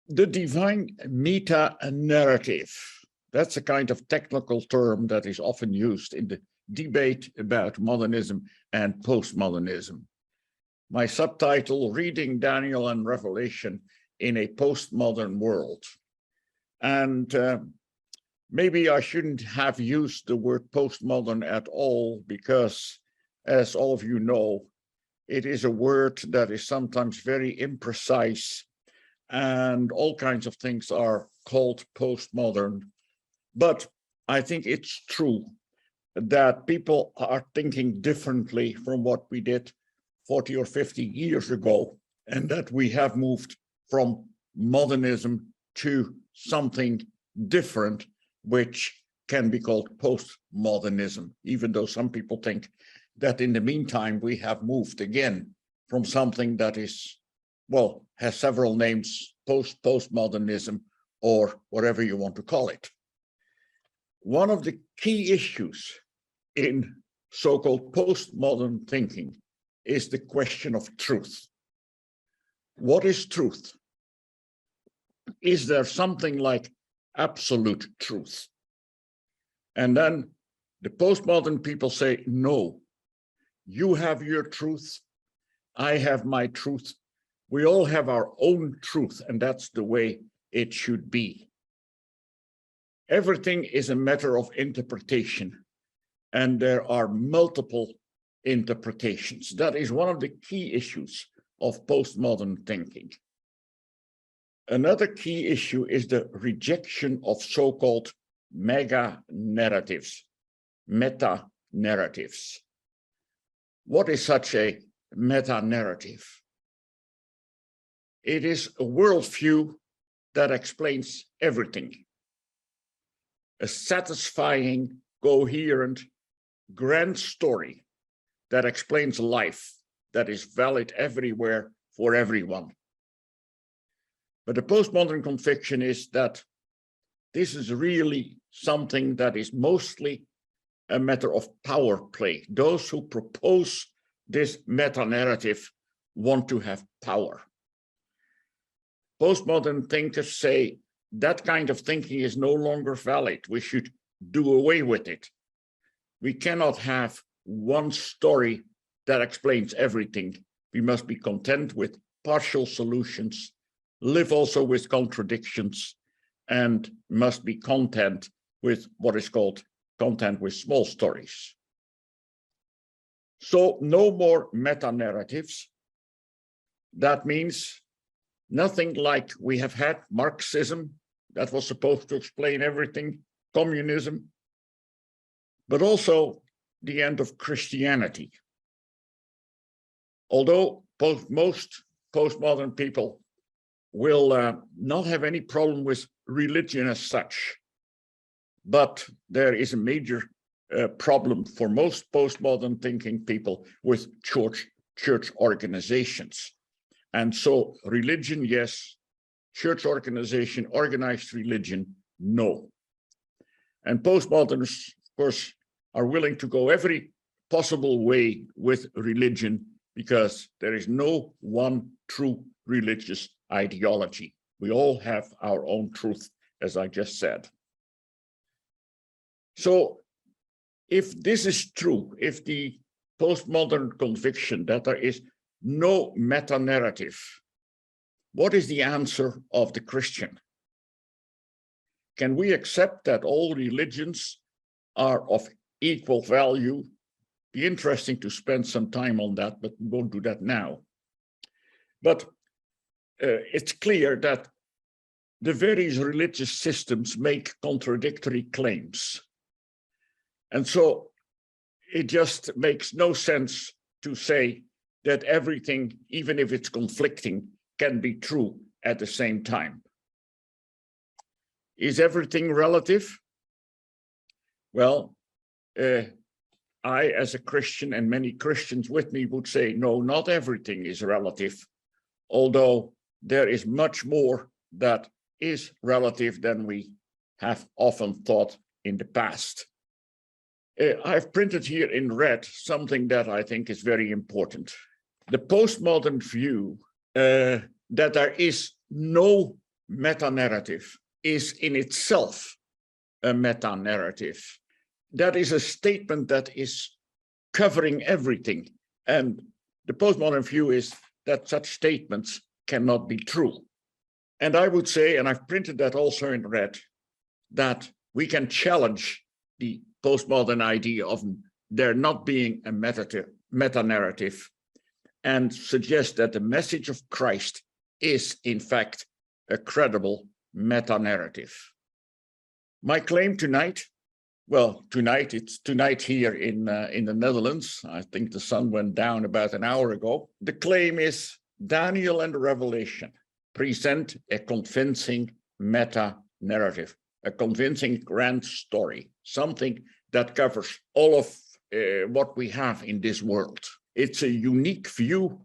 The divine meta-narrative, that's a kind of technical term that is often used in the debate about modernism and postmodernism. My subtitle, Reading Daniel and Revelation in a Postmodern World. And maybe I shouldn't have used the word postmodern at all, because as all of you know, it is a word that is sometimes very imprecise, and all kinds of things are called postmodern. But I think it's true that people are thinking differently from what we did 40 or 50 years ago, and that we have moved from modernism to something different, which can be called postmodernism, even though some people think that in the meantime we have moved again from something that is, well, has several names, postmodernism, or whatever you want to call it. One of the key issues in so-called postmodern thinking is the question of truth. What is truth? Is there something like absolute truth? And then the postmodern people say, no, you have your truth, I have my truth. We all have our own truth, and that's the way it should be. Everything is a matter of interpretation, and there are multiple interpretations. That is one of the key issues of postmodern thinking. Another key issue is the rejection of so-called mega-narratives, meta-narratives. What is such a meta-narrative? It is a worldview that explains everything. A satisfying, coherent, grand story that explains life, that is valid everywhere for everyone. But the postmodern conviction is that this is really something that is mostly a matter of power play. Those who propose this meta-narrative want to have power. Postmodern thinkers say that kind of thinking is no longer valid. We should do away with it. We cannot have one story that explains everything. We must be content with partial solutions, live also with contradictions, and must be content with what is called content with small stories. So no more meta-narratives. That means nothing like we have had Marxism, that was supposed to explain everything, communism, but also the end of Christianity. Although most postmodern people will not have any problem with religion as such, but there is a major problem for most postmodern thinking people with church organizations. And so religion, yes. Church organization, organized religion, no. And postmodernists, of course, are willing to go every possible way with religion, because there is no one true religious ideology. We all have our own truth, as I just said. So if this is true, if the postmodern conviction that there is no meta-narrative, what is the answer of the Christian? Can we accept that all religions are of equal value? Be interesting to spend some time on that, but we won't do that now. But it's clear that the various religious systems make contradictory claims. And so it just makes no sense to say that everything, even if it's conflicting, can be true at the same time. Is everything relative? Well, I, as a Christian, and many Christians with me would say, no, not everything is relative, although there is much more that is relative than we have often thought in the past. I've printed here in red something that I think is very important. The postmodern view that there is no meta-narrative is in itself a meta-narrative. That is a statement that is covering everything. And the postmodern view is that such statements cannot be true. And I would say, and I've printed that also in red, that we can challenge the postmodern idea of there not being a meta-narrative and suggest that the message of Christ is, in fact, a credible meta-narrative. My claim tonight, well, it's tonight here in the Netherlands. I think the sun went down about an hour ago. The claim is Daniel and the Revelation present a convincing meta-narrative, a convincing grand story, something that covers all of what we have in this world. It's a unique view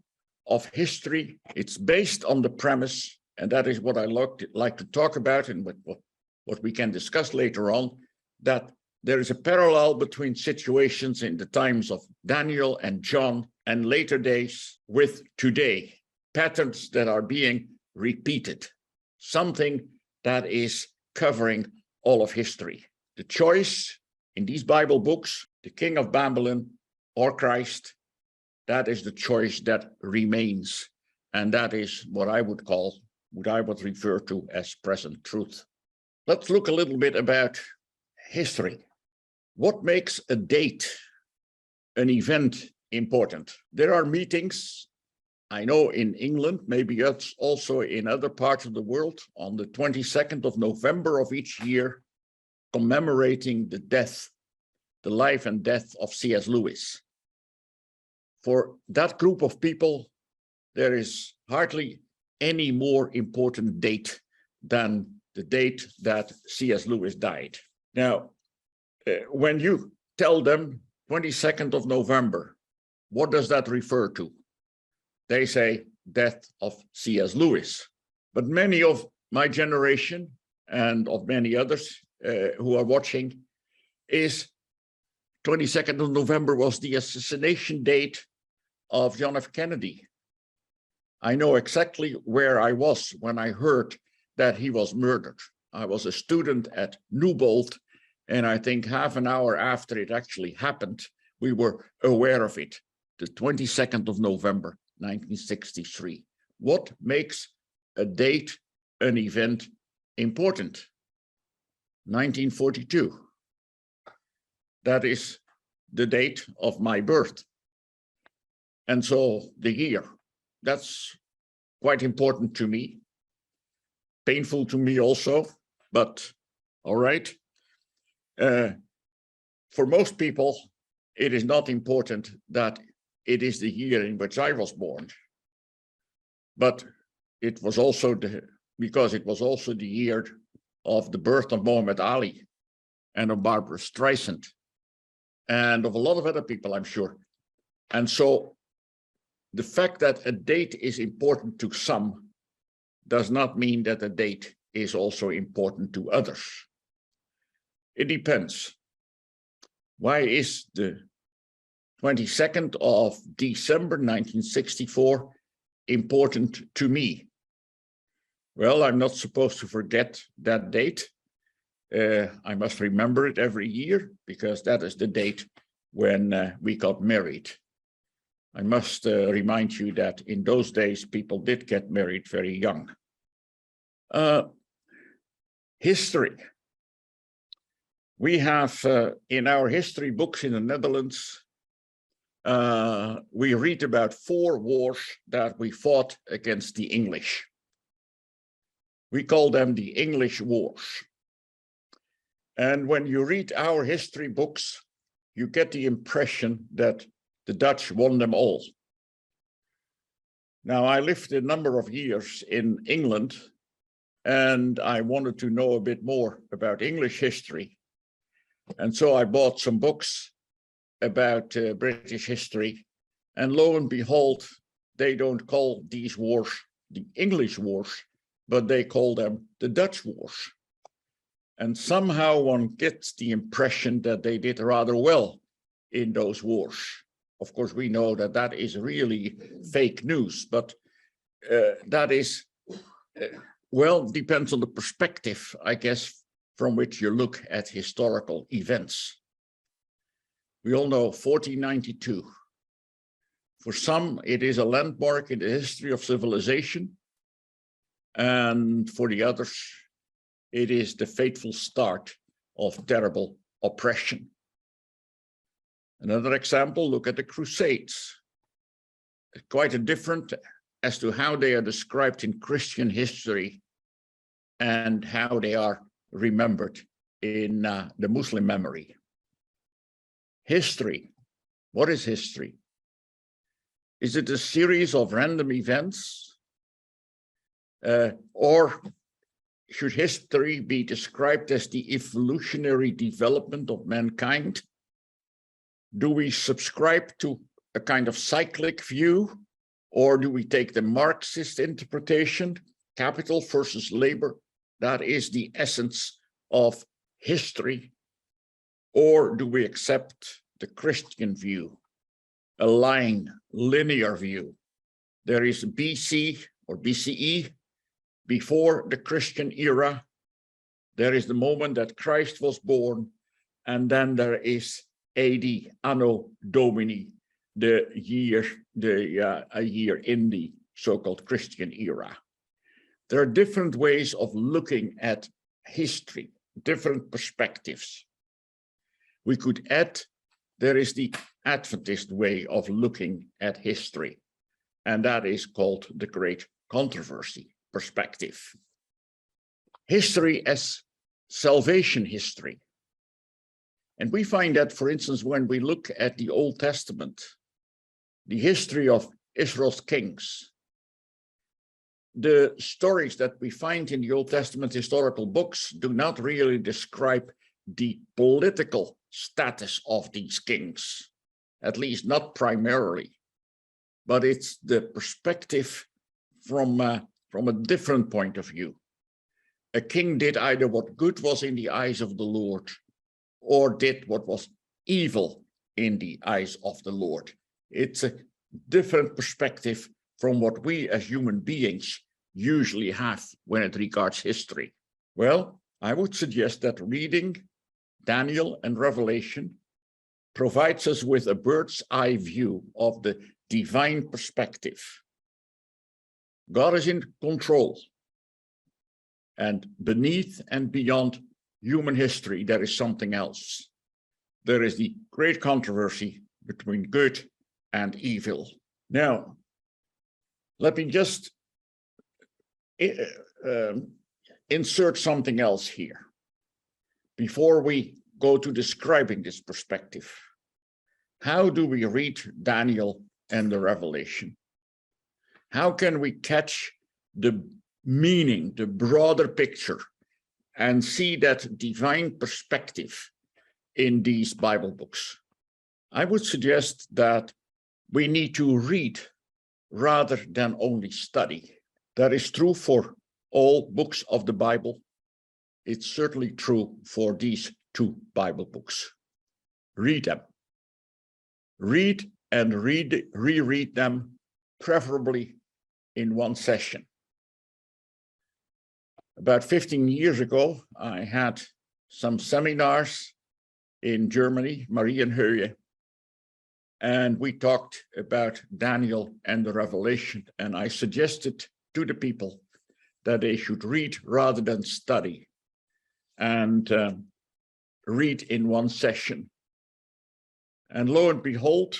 of history. It's based on the premise, and that is what I like to talk about and what we can discuss later on, that there is a parallel between situations in the times of Daniel and John and later days with today, patterns that are being repeated, something that is covering all of history. The choice in these Bible books, the King of Babylon or Christ, that is the choice that remains. And that is what I would refer to as present truth. Let's look a little bit about history. What makes a date, an event, important? There are meetings, I know in England, maybe it's also in other parts of the world, on the 22nd of November of each year, commemorating the life and death of C.S. Lewis. For that group of people, there is hardly any more important date than the date that C.S. Lewis died. Now, when you tell them 22nd of November, what does that refer to? They say death of C.S. Lewis. But many of my generation and of many others who are watching is 22nd of November was the assassination date of John F. Kennedy. I know exactly where I was when I heard that he was murdered. I was a student at Newbold, and I think half an hour after it actually happened, we were aware of it, the 22nd of November, 1963. What makes a date, an event, important? 1942. That is the date of my birth. And so the year, that's quite important to me. Painful to me also, but all right. For most people, it is not important that it is the year in which I was born, but it was also because it was also the year of the birth of Muhammad Ali and of Barbara Streisand and of a lot of other people, I'm sure. And so the fact that a date is important to some does not mean that a date is also important to others. It depends. Why is the 22nd of December 1964 important to me? Well, I'm not supposed to forget that date. I must remember it every year because that is the date when we got married. I must remind you that in those days, people did get married very young. History. We have in our history books in the Netherlands, we read about 4 wars that we fought against the English. We call them the English Wars. And when you read our history books, you get the impression that the Dutch won them all. Now, I lived a number of years in England, and I wanted to know a bit more about English history. And so I bought some books about British history. And lo and behold, they don't call these wars the English Wars, but they call them the Dutch Wars. And somehow one gets the impression that they did rather well in those wars. Of course, we know that that is really fake news, but that is Well, depends on the perspective, I guess, from which you look at historical events. We all know 1492. For some, it is a landmark in the history of civilization. And for the others, it is the fateful start of terrible oppression. Another example, look at the Crusades. Quite a different as to how they are described in Christian history and how they are remembered in the Muslim memory. History. What is history? Is it a series of random events? Or should history be described as the evolutionary development of mankind? Do we subscribe to a kind of cyclic view, or do we take the Marxist interpretation, capital versus labor? That is the essence of history. Or do we accept the Christian view, a linear view? There is BC or BCE, before the Christian era. There is the moment that Christ was born, and then there is AD, Anno Domini, a year in the so-called Christian era. There are different ways of looking at history, different perspectives. We could add, there is the Adventist way of looking at history, and that is called the Great Controversy perspective. History as salvation history. And we find that, for instance, when we look at the Old Testament, the history of Israel's kings, the stories that we find in the Old Testament historical books do not really describe the political status of these kings, at least not primarily, but it's the perspective from a different point of view. A king did either what good was in the eyes of the Lord, or did what was evil in the eyes of the Lord. It's a different perspective from what we as human beings usually have when it regards history. Well, I would suggest that reading Daniel and Revelation provides us with a bird's eye view of the divine perspective. God is in control. And beneath and beyond human history, there is something else. There is the great controversy between good and evil. Now, let me just insert something else here before we go to describing this perspective. How do we read Daniel and the Revelation? How can we catch the meaning, the broader picture, and see that divine perspective in these Bible books? I would suggest that we need to read rather than only study. That is true for all books of the Bible. It's certainly true for these two Bible books. Read them. Read and reread them, preferably in one session. About 15 years ago, I had some seminars in Germany, Marienhöhe, and we talked about Daniel and the Revelation, and I suggested to the people that they should read rather than study, and read in one session. And lo and behold,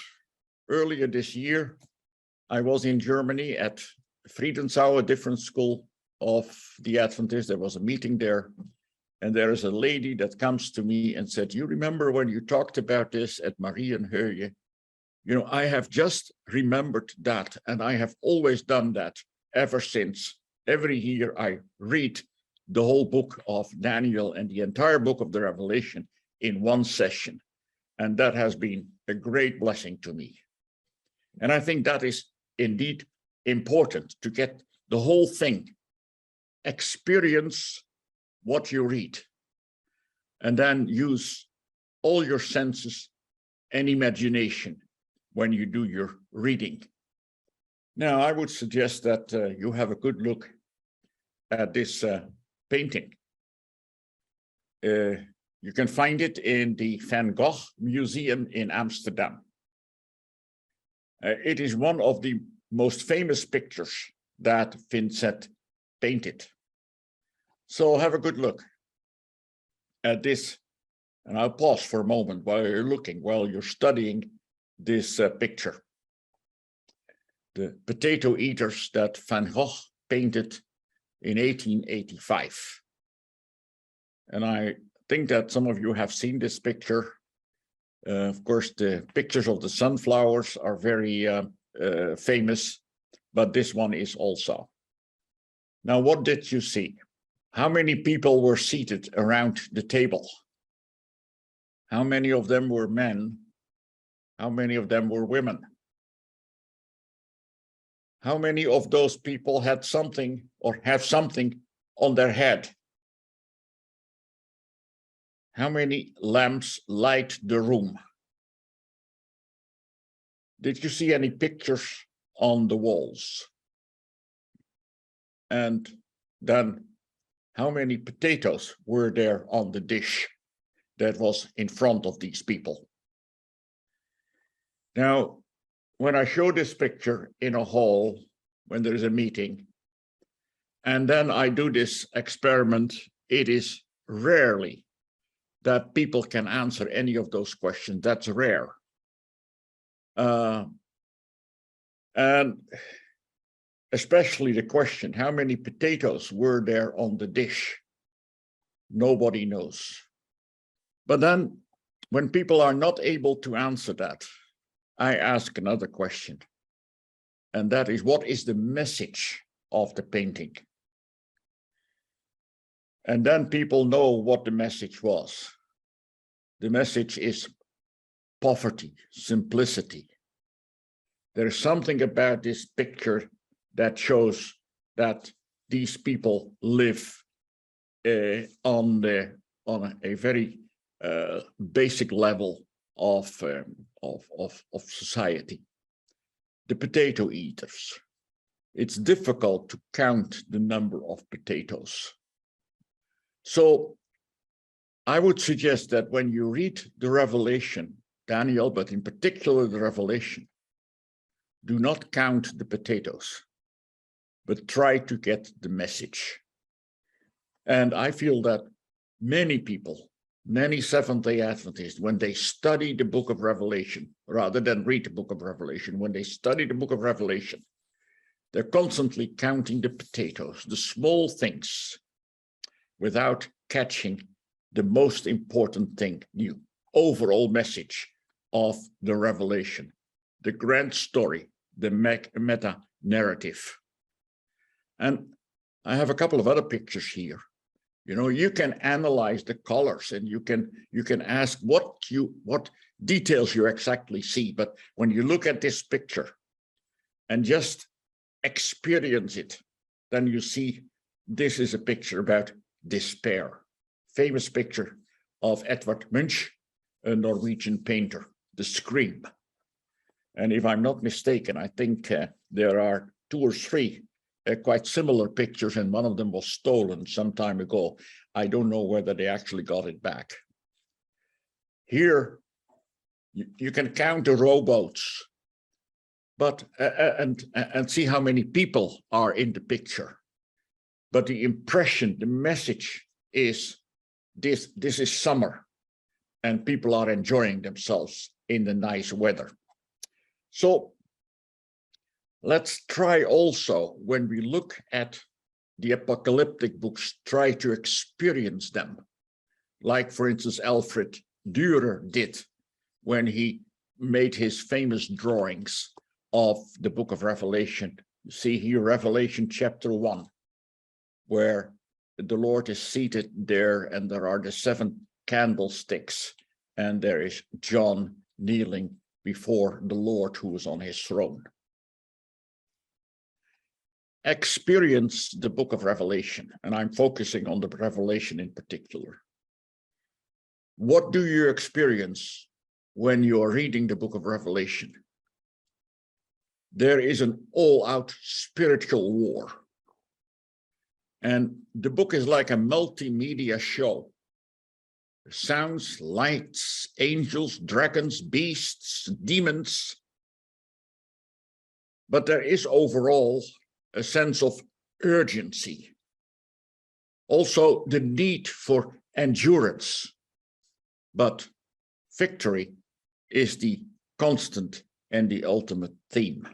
earlier this year, I was in Germany at Friedensau, a different school of the Adventists. There was a meeting there, and there is a lady that comes to me and said, "You remember when you talked about this at Marienhöhe? You know, I have just remembered that, and I have always done that ever since. Every year I read the whole book of Daniel and the entire book of the Revelation in one session. And that has been a great blessing to me." And I think that is indeed important, to get the whole thing, experience what you read, and then use all your senses and imagination when you do your reading. Now, I would suggest that you have a good look at this painting. You can find it in the Van Gogh Museum in Amsterdam. It is one of the most famous pictures that Vincent painted. So have a good look at this. And I'll pause for a moment while you're looking, while you're studying this picture. The potato eaters that Van Gogh painted in 1885. And I think that some of you have seen this picture. Of course, the pictures of the sunflowers are very famous, but this one is also. Now, what did you see? How many people were seated around the table? How many of them were men? How many of them were women? How many of those people had something or have something on their head? How many lamps light the room? Did you see any pictures on the walls? And then how many potatoes were there on the dish that was in front of these people? Now, when I show this picture in a hall, when there is a meeting, and then I do this experiment, it is rarely that people can answer any of those questions. That's rare. And especially the question, how many potatoes were there on the dish? Nobody knows. But then when people are not able to answer that, I ask another question. And that is, what is the message of the painting? And then people know what the message was. The message is poverty, simplicity. There's something about this picture that shows that these people live on a very basic level of society. The potato eaters. It's difficult to count the number of potatoes. So I would suggest that when you read the Revelation, Daniel, but in particular the Revelation, do not count the potatoes, but try to get the message. And I feel that many people, many Seventh-day Adventists, when they study the book of Revelation, rather than read the book of Revelation, when they study the book of Revelation, they're constantly counting the potatoes, the small things, without catching the most important thing, the overall message of the Revelation, the grand story, the meta narrative. And I have a couple of other pictures here. You know, you can analyze the colors and you can ask what details you exactly see. But when you look at this picture and just experience it, then you see this is a picture about despair. Famous picture of Edvard Munch, a Norwegian painter, The Scream. And if I'm not mistaken, I think there are 2 or 3 quite similar pictures, and one of them was stolen some time ago. I don't know whether they actually got it back. Here, you can count the rowboats, but and see how many people are in the picture. But the impression, the message is this is summer, and people are enjoying themselves in the nice weather. So let's try also, when we look at the apocalyptic books, try to experience them. Like, for instance, Alfred Dürer did when he made his famous drawings of the book of Revelation. You see here, Revelation chapter 1, where the Lord is seated there and there are the 7 candlesticks and there is John kneeling before the Lord who is on his throne. Experience the book of Revelation, and I'm focusing on the Revelation in particular. What do you experience when you are reading the book of Revelation? There is an all-out spiritual war. And the book is like a multimedia show. Sounds, lights, angels, dragons, beasts, demons. But there is overall a sense of urgency. Also the need for endurance. But victory is the constant and the ultimate theme.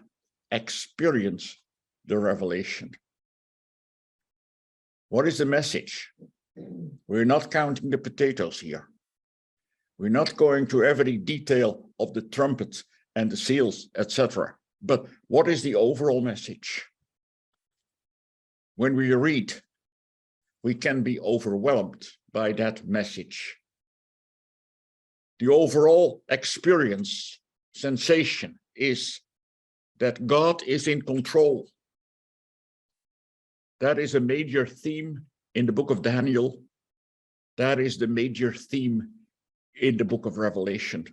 Experience the revelation. What is the message? We're not counting the potatoes here. We're not going to every detail of the trumpets and the seals, etc. But what is the overall message? When we read, we can be overwhelmed by that message. The overall experience, sensation is that God is in control. That is a major theme in the book of Daniel. That is the major theme in the book of Revelation.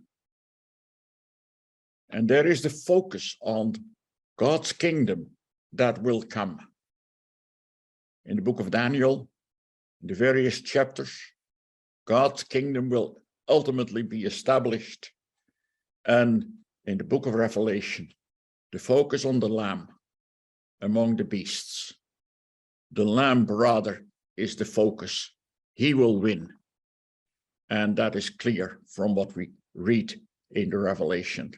And there is the focus on God's kingdom that will come. In the book of Daniel, in the various chapters, God's kingdom will ultimately be established. And in the book of Revelation, the focus on the Lamb among the beasts. The Lamb, rather, is the focus. He will win. And that is clear from what we read in the Revelation.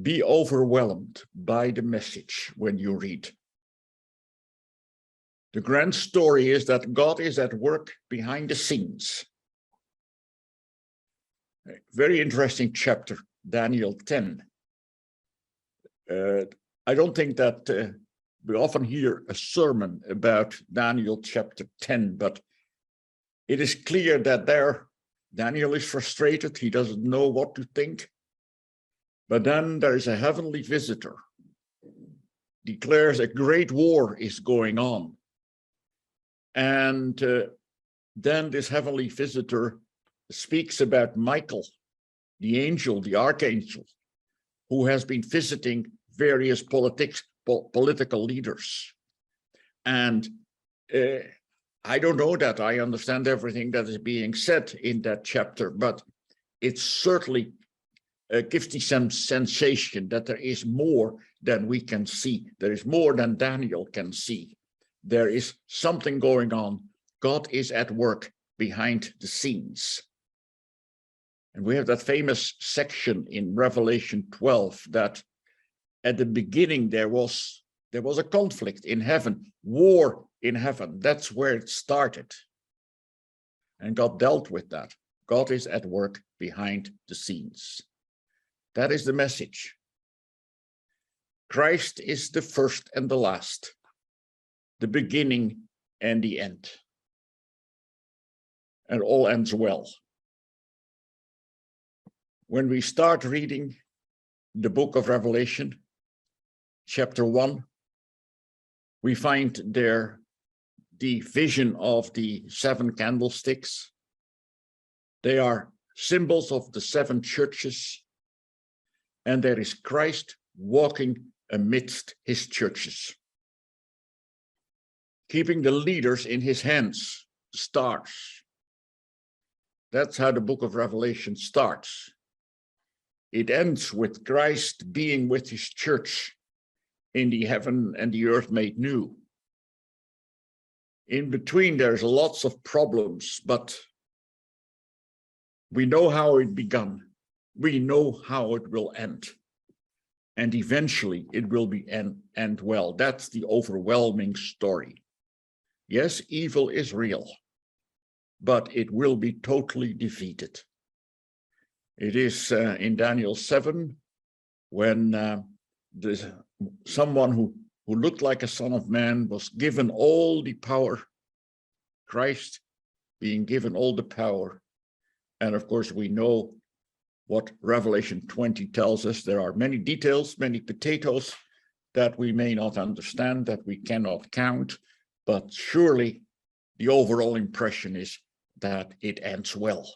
Be overwhelmed by the message when you read. The grand story is that God is at work behind the scenes. Very interesting chapter, Daniel 10. I don't think that we often hear a sermon about Daniel chapter 10, but it is clear that there Daniel is frustrated. He doesn't know what to think. But then there is a heavenly visitor, declares a great war is going on. And then this heavenly visitor speaks about Michael, the angel, the archangel, who has been visiting various political leaders. And I don't know that I understand everything that is being said in that chapter, but it certainly gives me some sensation that there is more than we can see. There is more than Daniel can see. There is something going on. God is at work behind the scenes. And we have that famous section in Revelation 12 that at the beginning there was a conflict in heaven, war in heaven. That's where it started. And God dealt with that. God is at work behind the scenes. That is the message. Christ is the first and the last, the beginning and the end. And all ends well. When we start reading the book of Revelation, chapter 1, we find there the vision of the 7 candlesticks. They are symbols of the 7 churches. And there is Christ walking amidst his churches, keeping the leaders in his hands, the stars. That's how the book of Revelation starts. It ends with Christ being with his church in the heaven and the earth made new. In between, there's lots of problems, but we know how it began. We know how it will end. And eventually it will be end well. That's the overwhelming story. Yes, evil is real, but it will be totally defeated. It is in Daniel 7 when someone who looked like a son of man was given all the power, Christ being given all the power. And of course, we know what Revelation 20 tells us. There are many details, many potatoes that we may not understand, that we cannot count, but surely the overall impression is that it ends well.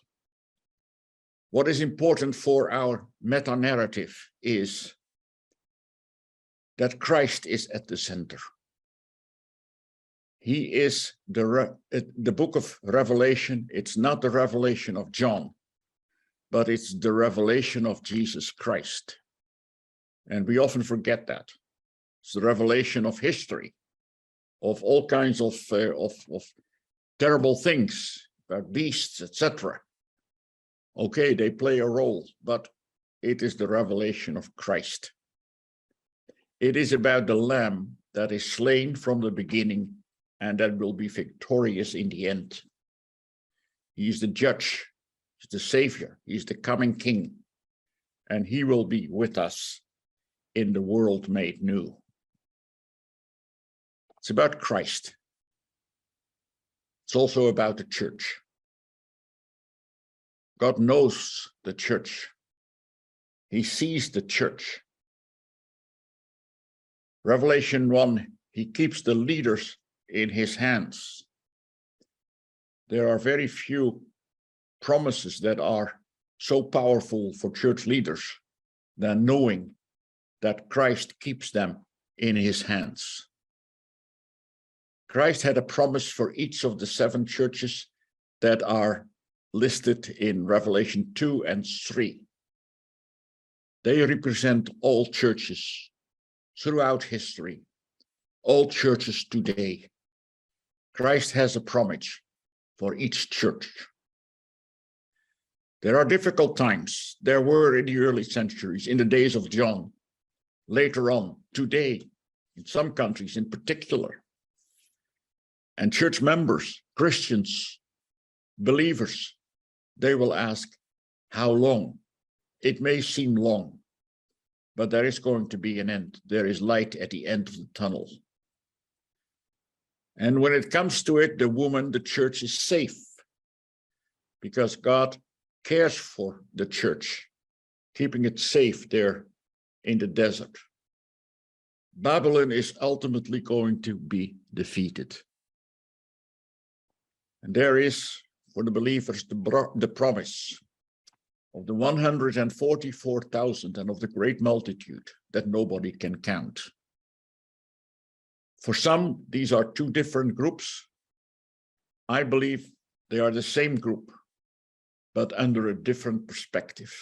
What is important for our meta-narrative is that Christ is at the center. He is the book of Revelation. It's not the revelation of John, but it's the revelation of Jesus Christ. And we often forget that. It's the revelation of history, of all kinds of terrible things, about beasts, etc. Okay, they play a role, but it is the revelation of Christ. It is about the Lamb that is slain from the beginning and that will be victorious in the end. He is the judge, he's the savior, he's the coming king, and he will be with us in the world made new. It's about Christ. It's also about the church. God knows the church. He sees the church. Revelation 1, he keeps the leaders in his hands. There are very few promises that are so powerful for church leaders than knowing that Christ keeps them in his hands. Christ had a promise for each of the 7 churches that are listed in Revelation 2 and 3. They represent all churches throughout history, all churches today. Christ has a promise for each church. There are difficult times. There were in the early centuries, in the days of John, later on, today, in some countries in particular. And church members, Christians, believers, they will ask, how long? It may seem long, but there is going to be an end. There is light at the end of the tunnel. And when it comes to it, the church is safe because God cares for the church, keeping it safe there in the desert. Babylon is ultimately going to be defeated. And there is, for the believers, the promise of the 144,000 and of the great multitude that nobody can count. For some, these are 2 different groups. I believe they are the same group, but under a different perspective.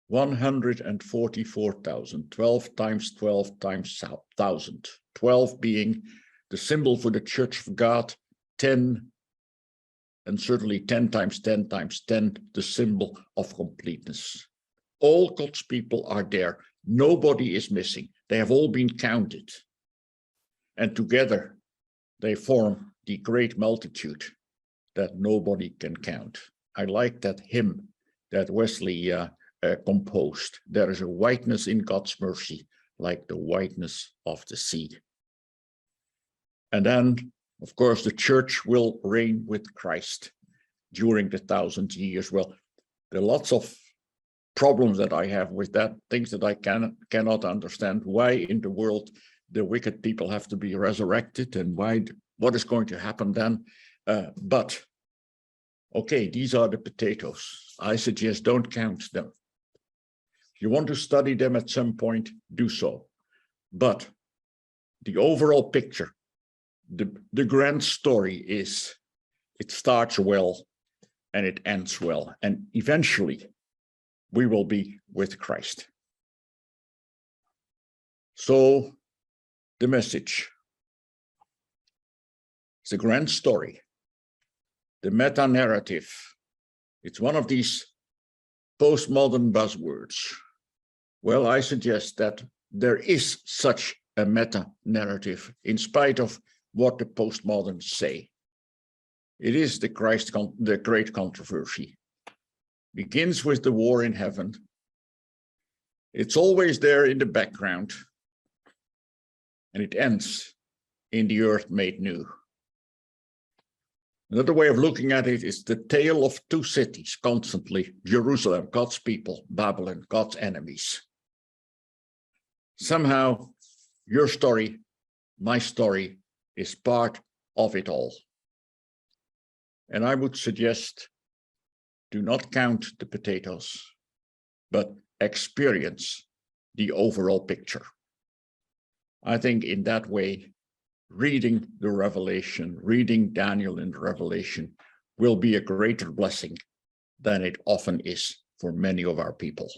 144,000, 12 times 12 times 1,000, 12 being the symbol for the church of God, 10, and certainly 10 times 10 times 10, the symbol of completeness. All God's people are there. Nobody is missing. They have all been counted. And together they form the great multitude that nobody can count. I like that hymn that Wesley composed. There is a whiteness in God's mercy, like the whiteness of the sea. And then, of course, the church will reign with Christ during the 1,000 years. Well, there are lots of problems that I have with that, things that I cannot understand. Why in the world the wicked people have to be resurrected and what is going to happen then? But, okay, these are the potatoes. I suggest don't count them. If you want to study them at some point, do so. But the overall picture, the grand story is, it starts well and it ends well. And eventually we will be with Christ. So the message, it's a grand story. The meta-narrative, it's one of these postmodern buzzwords. Well, I suggest that there is such a meta-narrative in spite of what the postmoderns say. It is the great controversy. Begins with the war in heaven. It's always there in the background. And it ends in the earth made new. Another way of looking at it is the tale of 2 cities constantly: Jerusalem, God's people; Babylon, God's enemies. Somehow, your story, my story, is part of it all. And I would suggest, do not count the potatoes, but experience the overall picture. I think in that way, reading the Revelation, reading Daniel in the Revelation will be a greater blessing than it often is for many of our people.